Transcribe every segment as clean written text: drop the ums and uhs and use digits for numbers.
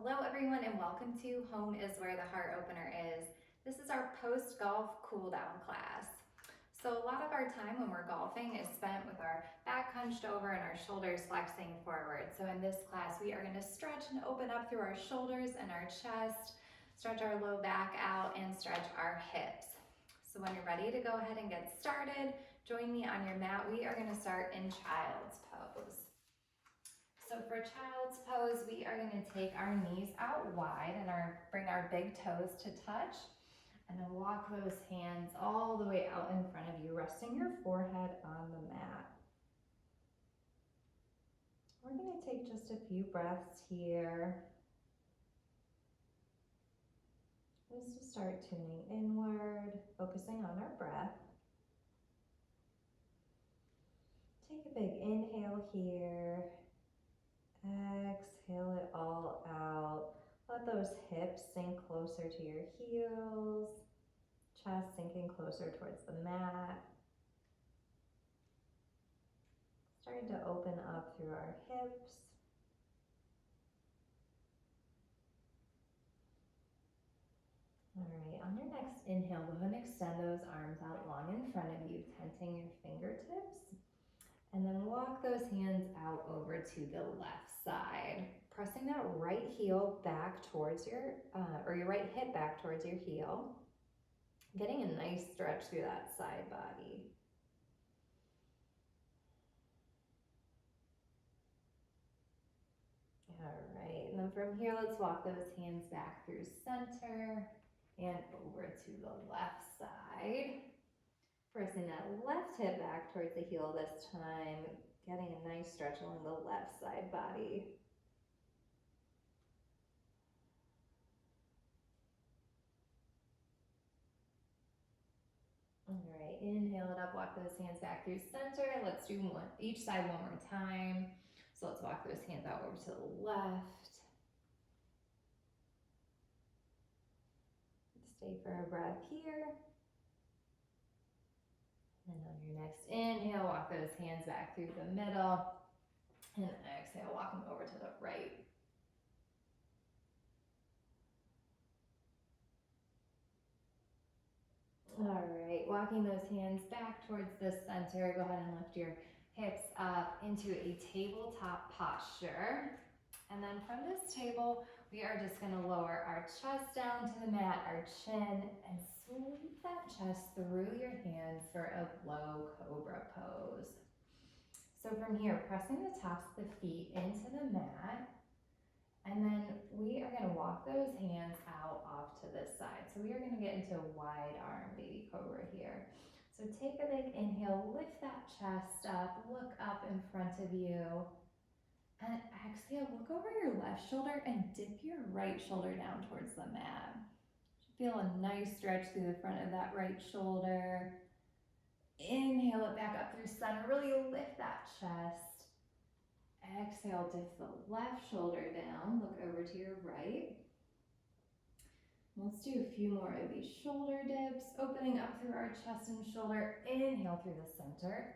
Hello everyone and welcome to Home is Where the Heart Opener is. This is our post-golf cool down class. So a lot of our time when we're golfing is spent with our back hunched over and our shoulders flexing forward. So in this class we are going to stretch and open up through our shoulders and our chest, stretch our low back out and stretch our hips. So when you're ready to go ahead and get started, join me on your mat. We are going to start in child's pose. So for child's pose, we are going to take our knees out wide and bring our big toes to touch, and then walk those hands all the way out in front of you, resting your forehead on the mat. We're going to take just a few breaths here, just to start tuning inward, focusing on our breath. Take a big inhale here. Exhale it all out. Let those hips sink closer to your heels, chest sinking closer towards the mat. Starting to open up through our hips. All right, on your next inhale, go ahead and extend those arms out long in front of you, tenting your fingertips. And then walk those hands out over to the left side, pressing that right heel back towards your right hip back towards your heel, getting a nice stretch through that side body. All right, and then from here, let's walk those hands back through center and over to the left side. Pressing that left hip back towards the heel this time, getting a nice stretch along the left side body. All right, inhale it up, walk those hands back through center. Let's do each side one more time. So let's walk those hands out over to the left. Stay for a breath here. And on your next inhale, walk those hands back through the middle. And exhale, walk them over to the right. All right, walking those hands back towards the center. Go ahead and lift your hips up into a tabletop posture. And then from this table, we are just gonna lower our chest down to the mat, our chin, and sweep that chest through your hands for a low cobra pose. So from here, pressing the tops of the feet into the mat, and then we are gonna walk those hands out off to this side. So we are gonna get into a wide arm baby cobra here. So take a big inhale, lift that chest up, look up in front of you. And exhale, look over your left shoulder and dip your right shoulder down towards the mat. Feel a nice stretch through the front of that right shoulder. Inhale it back up through center, really lift that chest. Exhale, dip the left shoulder down, look over to your right. Let's do a few more of these shoulder dips, opening up through our chest and shoulder. Inhale through the center.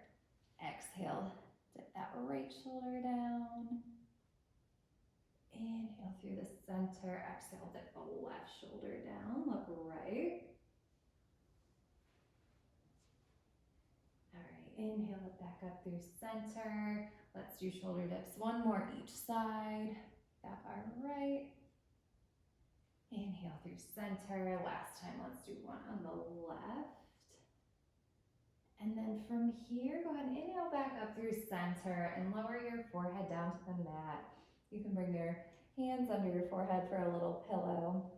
Exhale, dip that right shoulder down. Inhale through the center. Exhale, dip the left shoulder down. Look right. All right, inhale it back up through center. Let's do shoulder dips. One more each side. Back our right. Inhale through center. Last time, let's do one on the left. And then from here, go ahead and inhale back up through center and lower your forehead down to the mat. You can bring your hands under your forehead for a little pillow.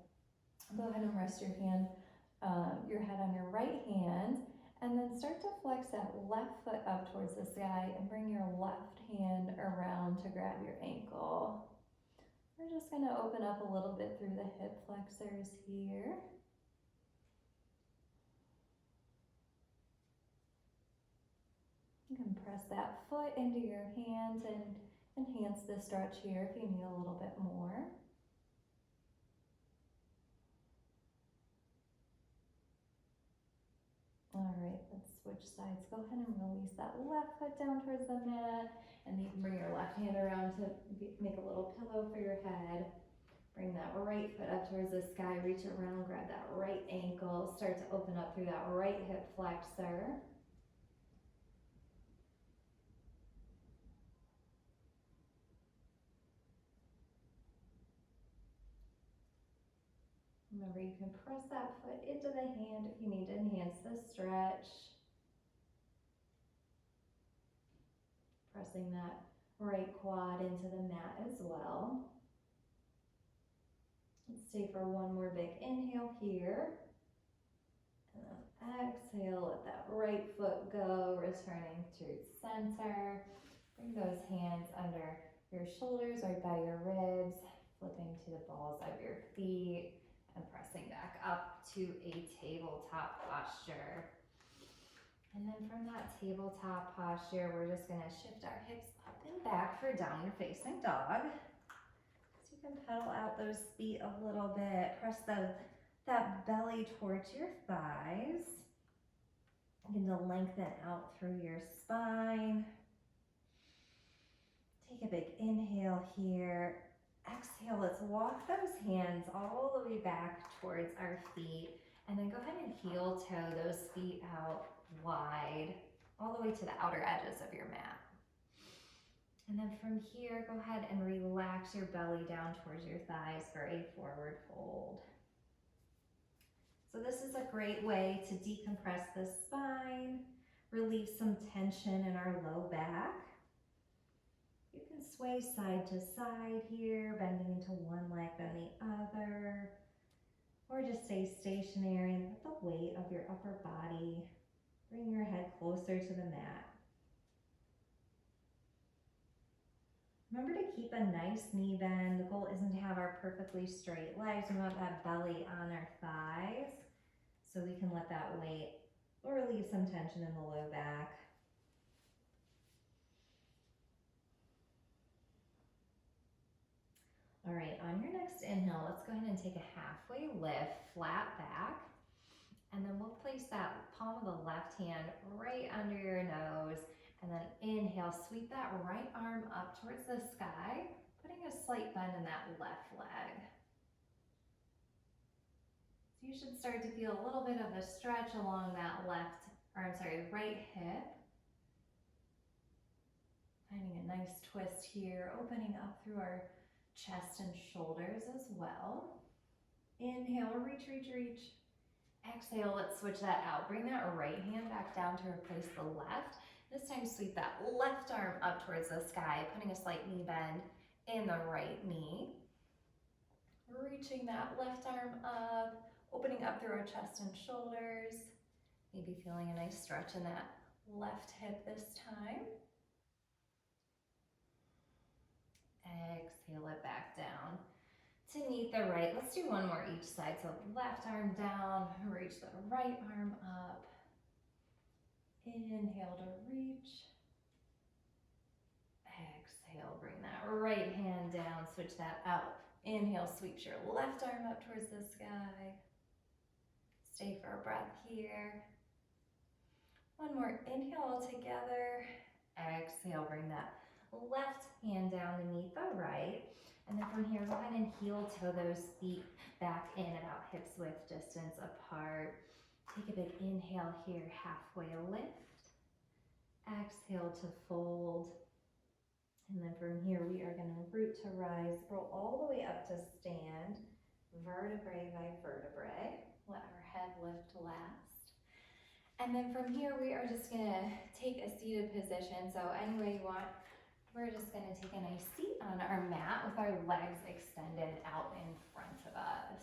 Go ahead and rest your head on your right hand, and then start to flex that left foot up towards the sky and bring your left hand around to grab your ankle. We're just going to open up a little bit through the hip flexors here. You can press that foot into your hands and enhance the stretch here if you need a little bit more. All right, let's switch sides. Go ahead and release that left foot down towards the mat, and you can bring your left hand around to make a little pillow for your head. Bring that right foot up towards the sky, reach around, grab that right ankle, start to open up through that right hip flexor. Remember, you can press that foot into the hand if you need to enhance the stretch. Pressing that right quad into the mat as well. Let's stay for one more big inhale here. And then exhale, let that right foot go, returning to center. Bring those hands under your shoulders, right by your ribs, flipping to the balls of your feet, and pressing back up to a tabletop posture. And then from that tabletop posture, we're just gonna shift our hips up and back for downward facing dog. So you can pedal out those feet a little bit, press that belly towards your thighs. Begin to lengthen out through your spine. Take a big inhale here. Exhale, let's walk those hands all the way back towards our feet. And then go ahead and heel toe those feet out wide, all the way to the outer edges of your mat. And then from here, go ahead and relax your belly down towards your thighs for a forward fold. So this is a great way to decompress the spine, relieve some tension in our low back. You can sway side to side here, bending into one leg then the other, or just stay stationary and let the weight of your upper body bring your head closer to the mat. Remember to keep a nice knee bend. The goal isn't to have our perfectly straight legs. We want that belly on our thighs so we can let that weight relieve some tension in the low back. All right, on your next inhale, let's go ahead and take a halfway lift, flat back. And then we'll place that palm of the left hand right under your nose. And then inhale, sweep that right arm up towards the sky, putting a slight bend in that left leg. So you should start to feel a little bit of a stretch along that right hip. Finding a nice twist here, opening up through our chest and shoulders as well. Inhale, reach, reach, reach. Exhale, let's switch that out. Bring that right hand back down to replace the left. This time sweep that left arm up towards the sky, putting a slight knee bend in the right knee. Reaching that left arm up, opening up through our chest and shoulders. Maybe feeling a nice stretch in that left hip this time. Exhale it back down to meet the right. Let's do one more each side. So left arm down, reach the right arm up. Inhale to reach. Exhale, bring that right hand down, switch that out. Inhale, sweeps your left arm up towards the sky. Stay for a breath here. One more inhale all together. Exhale, bring that left hand down to meet the right. And then from here, go ahead and heel toe those feet back in about hips width distance apart. Take a big inhale here, halfway lift. Exhale to fold. And then from here, we are going to root to rise, roll all the way up to stand, vertebrae by vertebrae. Let our head lift last. And then from here, we are just going to take a seated position. So any way you want. We're just going to take a nice seat on our mat with our legs extended out in front of us.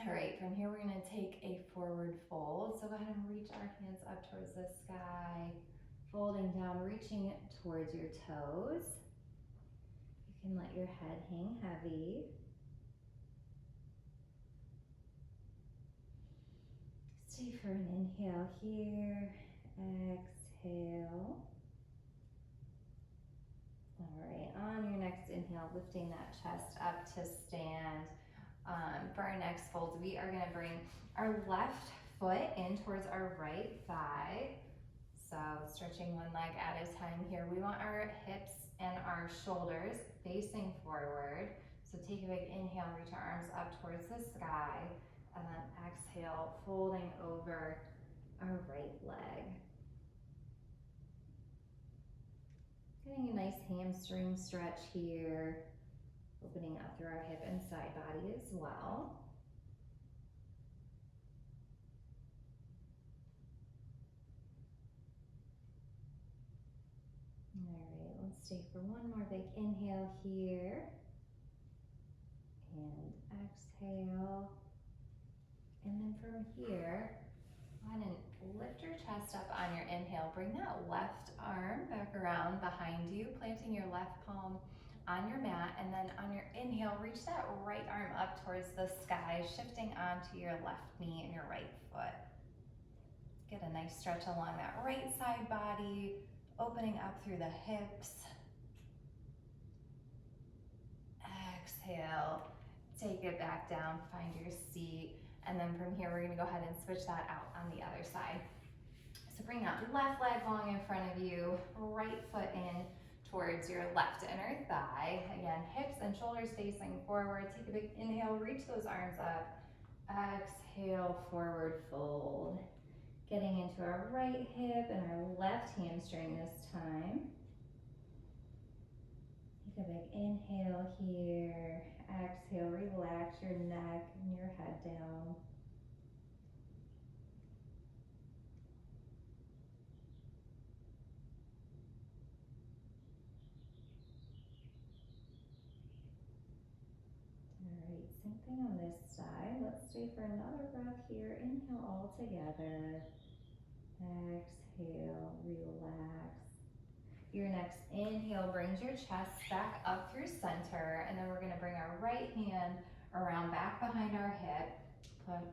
All right, from here we're going to take a forward fold. So go ahead and reach our hands up towards the sky, folding down, reaching towards your toes. You can let your head hang heavy. Stay for an inhale here, exhale. All right, on your next inhale, lifting that chest up to stand. For our next fold, we are going to bring our left foot in towards our right thigh. So stretching one leg at a time here. We want our hips and our shoulders facing forward. So take a big inhale, reach our arms up towards the sky, and then exhale, folding over our right leg. Getting a nice hamstring stretch here, opening up through our hip and side body as well. All right, let's stay for one more big inhale here. And exhale. And then from here, go ahead and lift your chest up on your inhale. Bring that left arm back around behind you, planting your left palm on your mat. And then on your inhale, reach that right arm up towards the sky, shifting onto your left knee and your right foot. Get a nice stretch along that right side body, opening up through the hips. Exhale, take it back down, find your seat. And then from here, we're gonna go ahead and switch that out on the other side. So bring that left leg long in front of you, right foot in towards your left inner thigh. Again, hips and shoulders facing forward. Take a big inhale, reach those arms up. Exhale, forward fold. Getting into our right hip and our left hamstring this time. Take a big inhale here. Exhale, relax your neck and your head down. All right, same thing on this side. Let's stay for another breath here. Inhale all together. Exhale, relax. Your next inhale brings your chest back up through center, and then we're gonna bring our right hand around back behind our hip,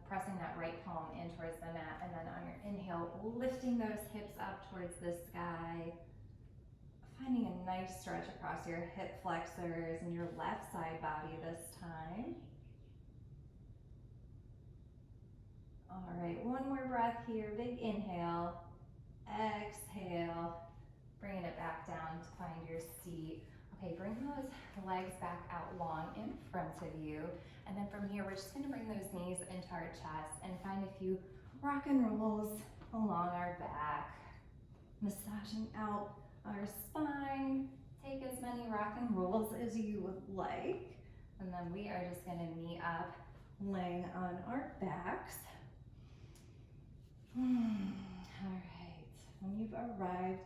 pressing that right palm in towards the mat, and then on your inhale, lifting those hips up towards the sky, finding a nice stretch across your hip flexors and your left side body this time. All right, one more breath here, big inhale, exhale, bringing it back down to find your seat. Okay, bring those legs back out long in front of you. And then from here, we're just gonna bring those knees into our chest and find a few rock and rolls along our back. Massaging out our spine. Take as many rock and rolls as you would like. And then we are just gonna knee up, laying on our backs. All right, when you've arrived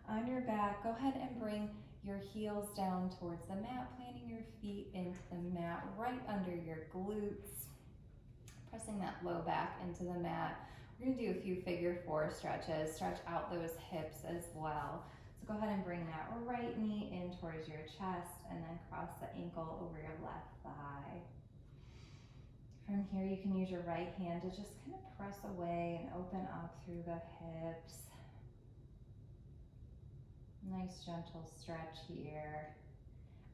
on your back, go ahead and bring your heels down towards the mat, planting your feet into the mat right under your glutes, pressing that low back into the mat. We're gonna do a few figure four stretches, stretch out those hips as well. So go ahead and bring that right knee in towards your chest and then cross the ankle over your left thigh. From here, you can use your right hand to just kind of press away and open up through the hips. Nice gentle stretch here.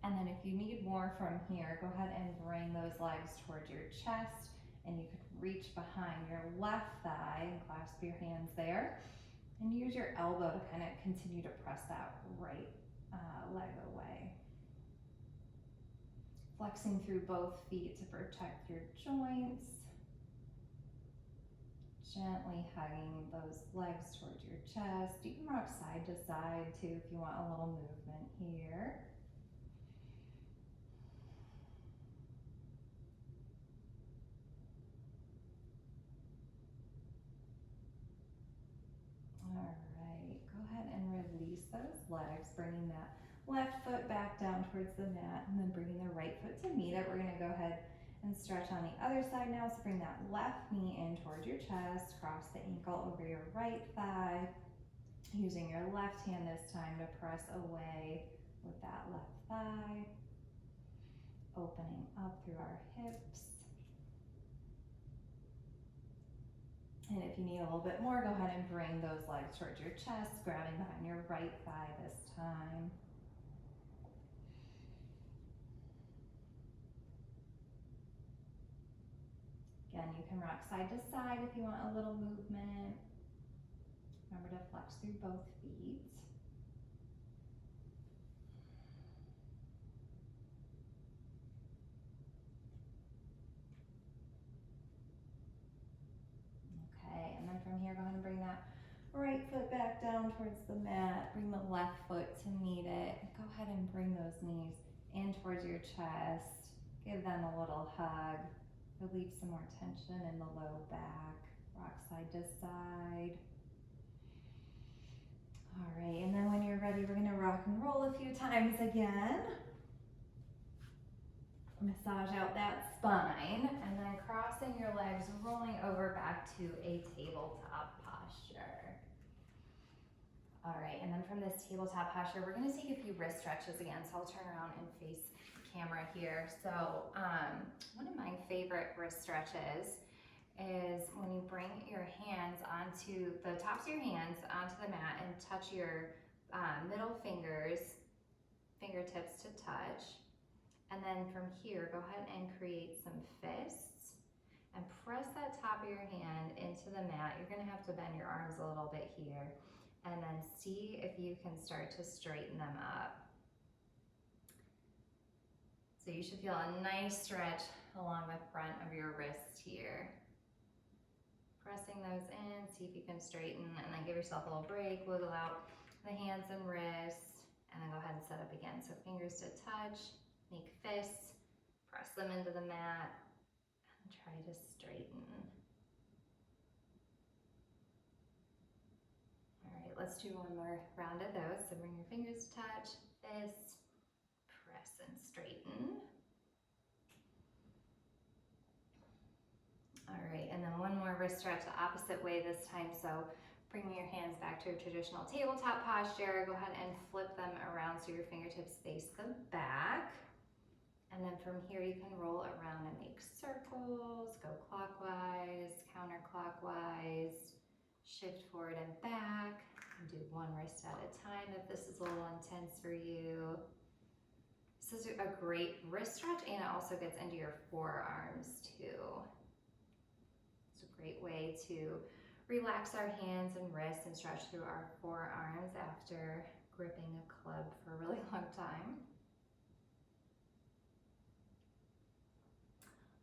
And then if you need more from here, go ahead and bring those legs towards your chest, and you could reach behind your left thigh and clasp your hands there, and use your elbow to kind of continue to press that right leg away. Flexing through both feet to protect your joints. Gently hugging those legs towards your chest. You can rock side to side too if you want a little movement here. All right, go ahead and release those legs, bringing that left foot back down towards the mat and then bringing the right foot to meet it. We're gonna go ahead and stretch on the other side now. So bring that left knee in towards your chest, cross the ankle over your right thigh, using your left hand this time to press away with that left thigh, opening up through our hips. And if you need a little bit more, go ahead and bring those legs towards your chest, grabbing behind your right thigh this time. Again, you can rock side to side if you want a little movement. Remember to flex through both feet. towards the mat. Bring the left foot to meet it. Go ahead and bring those knees in towards your chest. Give them a little hug. Relieve some more tension in the low back. Rock side to side. All right, and then when you're ready, we're gonna rock and roll a few times again. Massage out that spine, and then crossing your legs, rolling over back to a tabletop posture. All right, and then from this tabletop posture, we're gonna take a few wrist stretches again. So I'll turn around and face camera here. So one of my favorite wrist stretches is when you bring your hands onto the tops of your hands onto the mat and touch your middle fingertips to touch. And then from here, go ahead and create some fists and press that top of your hand into the mat. You're gonna have to bend your arms a little bit here and then see if you can start to straighten them up. So you should feel a nice stretch along the front of your wrist here. Pressing those in, see if you can straighten, and then give yourself a little break, wiggle out the hands and wrists, and then go ahead and set up again. So fingers to touch, make fists, press them into the mat, and try to straighten. All right, let's do one more round of those. So bring your fingers to touch, fists, press and straighten. All right, and then one more wrist stretch the opposite way this time. So bringing your hands back to your traditional tabletop posture. Go ahead and flip them around so your fingertips face the back. And then from here you can roll around and make circles, go clockwise, counterclockwise, shift forward and back, and do one wrist at a time if this is a little intense for you. This is a great wrist stretch, and it also gets into your forearms too. It's a great way to relax our hands and wrists and stretch through our forearms after gripping a club for a really long time.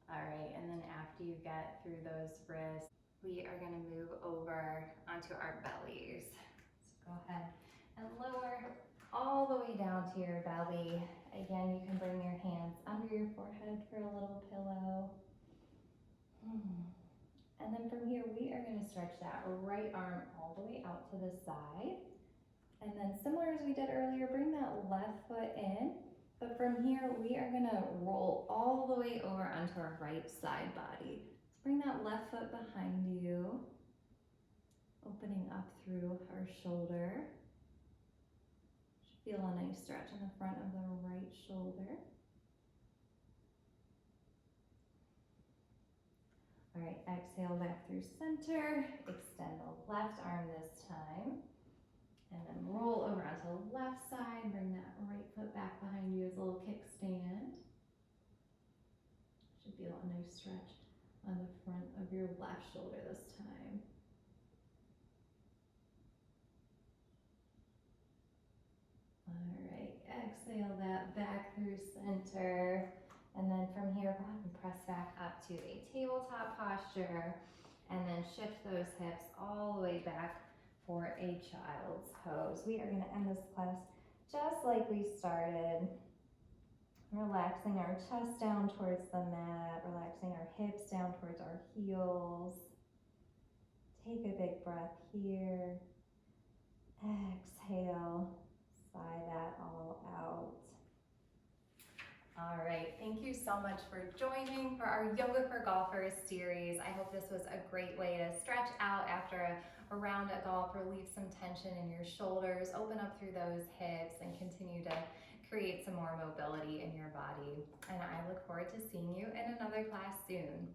All right, and then after you get through those wrists, we are gonna move over onto our bellies. So go ahead and lower all the way down to your belly. Again, you can bring your hands under your forehead for a little pillow. And then from here, we are gonna stretch that right arm all the way out to the side. And then similar as we did earlier, bring that left foot in. But from here, we are gonna roll all the way over onto our right side body. So bring that left foot behind you, opening up through our shoulder. Should feel a nice stretch in the front of the right shoulder. All right, exhale back through center. Extend the left arm this time. And then roll over onto the left side. Bring that right foot back behind you as a little kickstand. Should feel a nice stretch on the front of your left shoulder this time. All right, exhale that back through center. And then from here, go ahead and press back up to a tabletop posture. And then shift those hips all the way back for a child's pose. We are going to end this class just like we started. Relaxing our chest down towards the mat, relaxing our hips down towards our heels. Take a big breath here. Exhale, sigh that all out. All right, thank you so much for joining for our Yoga for Golfers series. I hope this was a great way to stretch out after a round at golf, relieve some tension in your shoulders, open up through those hips, and continue to create some more mobility in your body. And I look forward to seeing you in another class soon.